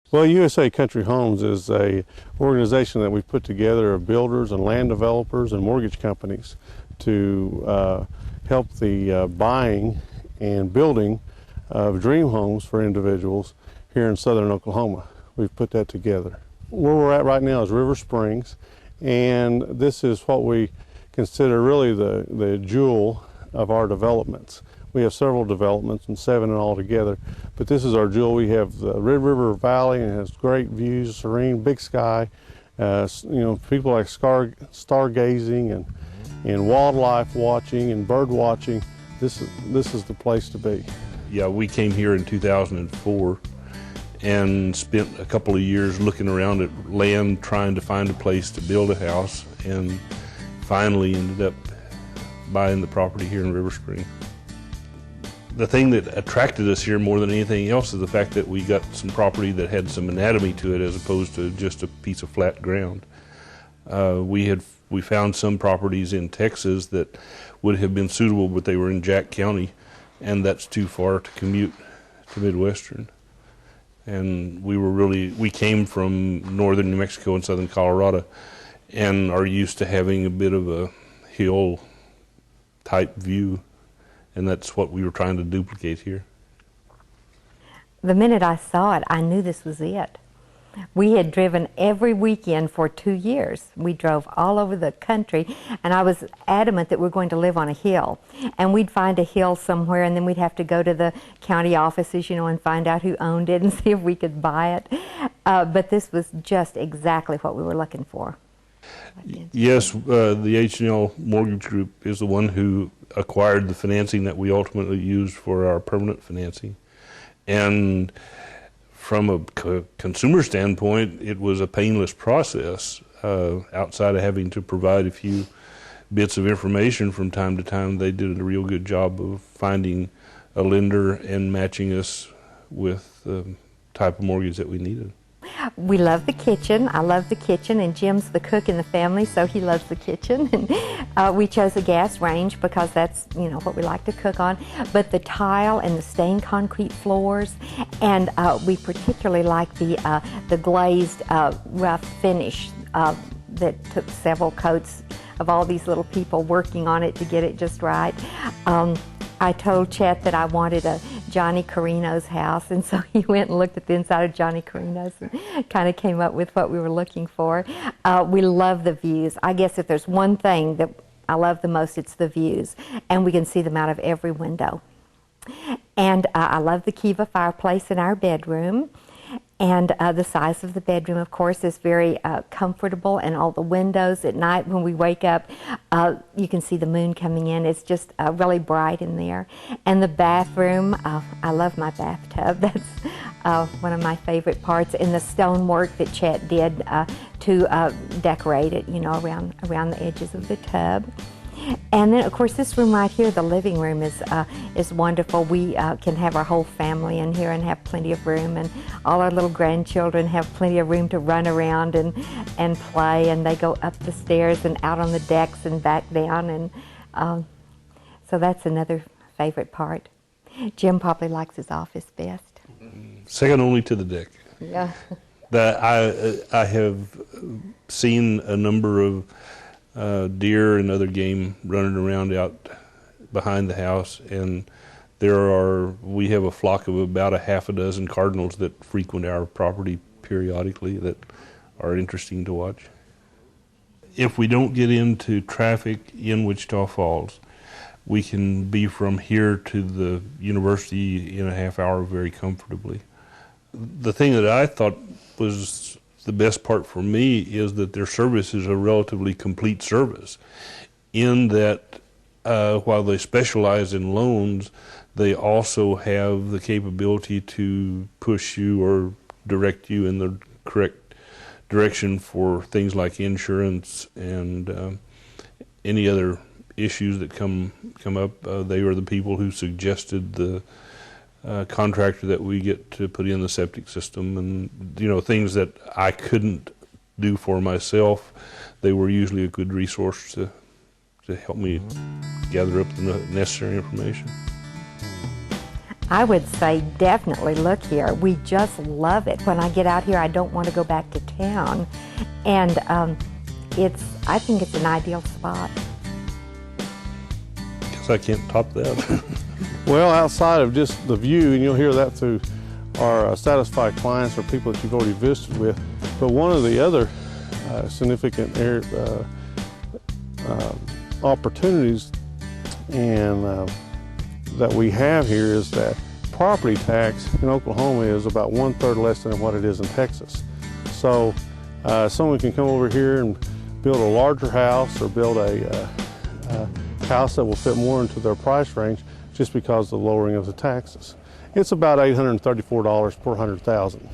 Well, USA Country Homes is a organization that we've put together of builders and land developers and mortgage companies to help the buying and building of dream homes for individuals here in southern Oklahoma. We've put that together. Where we're at right now is River Springs, and this is what we consider really the jewel of our developments. We have several developments, and 7 in all together, but this is our jewel. We have the Red River Valley, and it has great views, serene, big sky. You know, people like stargazing and wildlife watching and bird watching. This is the place to be. Yeah, we came here in 2004 and spent a couple of years looking around at land, trying to find a place to build a house, and finally ended up buying the property here in River Spring. The thing that attracted us here more than anything else is the fact that we got some property that had some anatomy to it as opposed to just a piece of flat ground. We found some properties in Texas that would have been suitable, but they were in Jack County, and that's too far to commute to Midwestern. And we came from northern New Mexico and southern Colorado and are used to having a bit of a hill type view, and that's what we were trying to duplicate here. The minute I saw it, I knew this was it. We had driven every weekend for 2 years. We drove all over the country, and I was adamant that we're going to live on a hill. And we'd find a hill somewhere, and then we'd have to go to the county offices, you know, and find out who owned it and see if we could buy it. But this was just exactly what we were looking for. Yes, the H&L Mortgage Group is the one who acquired the financing that we ultimately used for our permanent financing. And from a consumer standpoint, it was a painless process. Outside of having to provide a few bits of information from time to time, they did a real good job of finding a lender and matching us with the type of mortgage that we needed. We love the kitchen. I love the kitchen, and Jim's the cook in the family, so he loves the kitchen. And we chose a gas range because that's, you know, what we like to cook on. But the tile and the stained concrete floors, and we particularly like the glazed rough finish that took several coats of all these little people working on it to get it just right. I told Chet that I wanted a Johnny Carino's house, and so he went and looked at the inside of Johnny Carino's and kind of came up with what we were looking for. We love the views. I guess if there's one thing that I love the most, it's the views, and we can see them out of every window. And I love the Kiva fireplace in our bedroom. And the size of the bedroom, of course, is very comfortable, and all the windows at night when we wake up, you can see the moon coming in. It's just really bright in there. And the bathroom, I love my bathtub. That's one of my favorite parts. And the stonework that Chet did to decorate it, you know, around the edges of the tub. And then, of course, this room right here, the living room, is wonderful. We can have our whole family in here and have plenty of room, and all our little grandchildren have plenty of room to run around and play, and they go up the stairs and out on the decks and back down, and so that's another favorite part. Jim probably likes his office best. Second only to the deck. Yeah. I have seen a number of deer and other game running around out behind the house, and we have a flock of about a half a dozen cardinals that frequent our property periodically that are interesting to watch. If we don't get into traffic in Wichita Falls, we can be from here to the university in a half hour very comfortably. The thing that I thought was the best part for me is that their service is a relatively complete service, in that while they specialize in loans, they also have the capability to push you or direct you in the correct direction for things like insurance and any other issues that come up. They are the people who suggested the contractor that we get to put in the septic system, and you know, things that I couldn't do for myself. They were usually a good resource to help me gather up the necessary information. I would say definitely look here. We just love it. When I get out here, I don't want to go back to town. And I think it's an ideal spot. Guess I can't top that. Well, outside of just the view, and you'll hear that through our satisfied clients or people that you've already visited with, but one of the other significant opportunities and that we have here is that property tax in Oklahoma is about 1/3 less than what it is in Texas. So someone can come over here and build a larger house or build a house that will fit more into their price range just because of the lowering of the taxes. It's about $834 per 100,000.